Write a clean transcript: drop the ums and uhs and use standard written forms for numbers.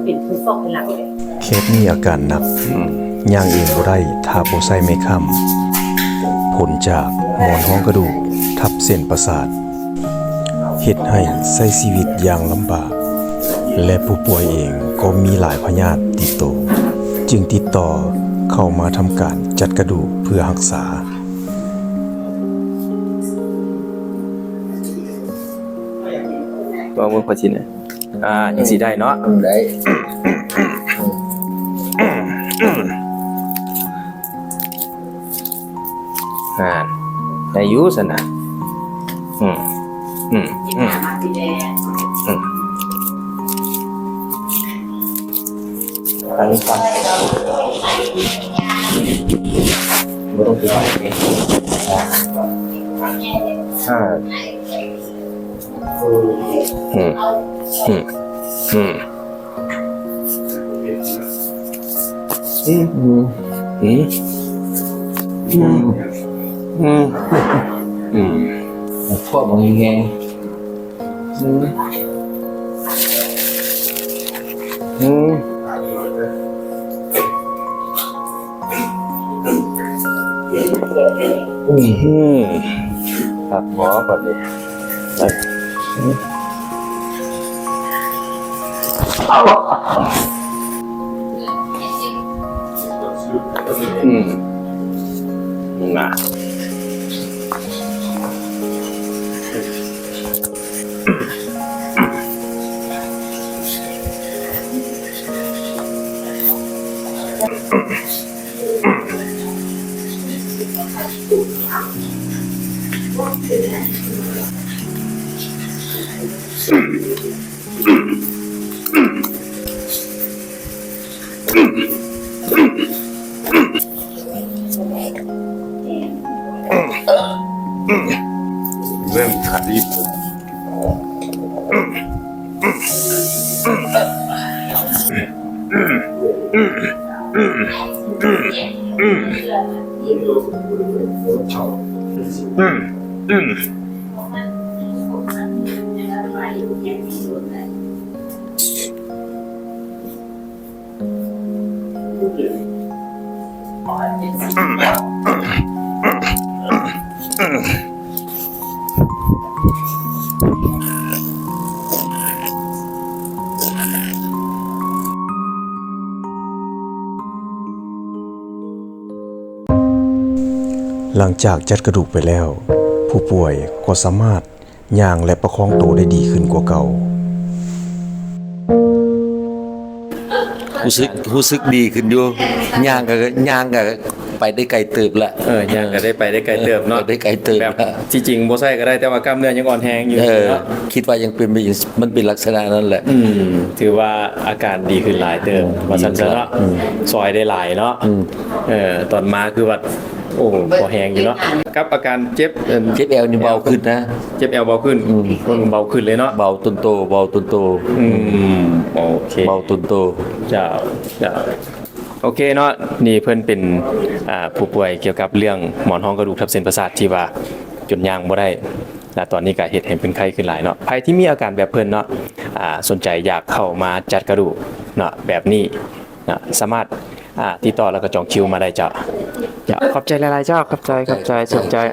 เป็นผู้ฟอกเป็นหลักเลย เคสมีอาการหนักย่างเองบ่ได้ถ้าบ่ใส่ไม้ค้ำผลจากหมอนห้องกระดูกทับเส้นประสาทเฮ็ดให้ใช้ชีวิตอย่างลำบาก และผู้ป่วยเองก็มีหลายพยาธิติดตัวจึงติดต่อเข้ามาทำการจัดกระดูกเพื่อรักษาตัวมือพอชินยังสีได้เนาะ ได้ ได้อยุสนะกินหามาสีแดง อันนี้ฟังไม่ต้องคิดว่าเองพวกบางแง่ครับหมอก่อนดิน่ะเริ่มขาดรีบหลังจากจัดกระดูกไปแล้ว ผู้ป่วยก็สามารถย่างและประคองตัวได้ดีขึ้นกว่าเก่า รู้สึกดีขึ้นอยู่ย่างก็ไปได้ไกลเติบละ ยังก็ได้ไปได้ไกลเติบเนาะ ได้ไกลเติบ แบบที่จริงบ่ใช่ก็ได้แต่ว่ากล้ามเนื้อยังอ่อนแรงอยู่เนาะ คิดว่ายังเป็นมันเป็นลักษณะนั้นแหละ ถือว่าอาการดีขึ้นหลายเติมว่าซั่นซะเนาะซอยได้หลายเนาะตอนมาคือว่าโอ้พอแหงอยู่เนาะกับอาการเจ็บ เจ็บแอวนี่เบาขึ้นนะ เจ็บแอวเบาขึ้นเบาขึ้นเลยเนาะ เบาตุนโตโอเค เบาตุนโต จะโอเคเนาะนี่เพิ่นเป็นผู้ป่วยเกี่ยวกับเรื่องหมอนรองกระดูกทับเส้นประสาทที่ว่าจนย่างบ่ได้และตอนนี้ก็เฮ็ดให้เป็นไข้ขึ้นหลายเนาะใครที่มีอาการแบบเพิ่นเนาะสนใจอยากเข้ามาจัดกระดูกเนาะแบบนี้นะสามารถติดต่อแล้วก็จองคิวมาได้จ้ะขอบใจหลายๆเจ้าขอบใจสนใจ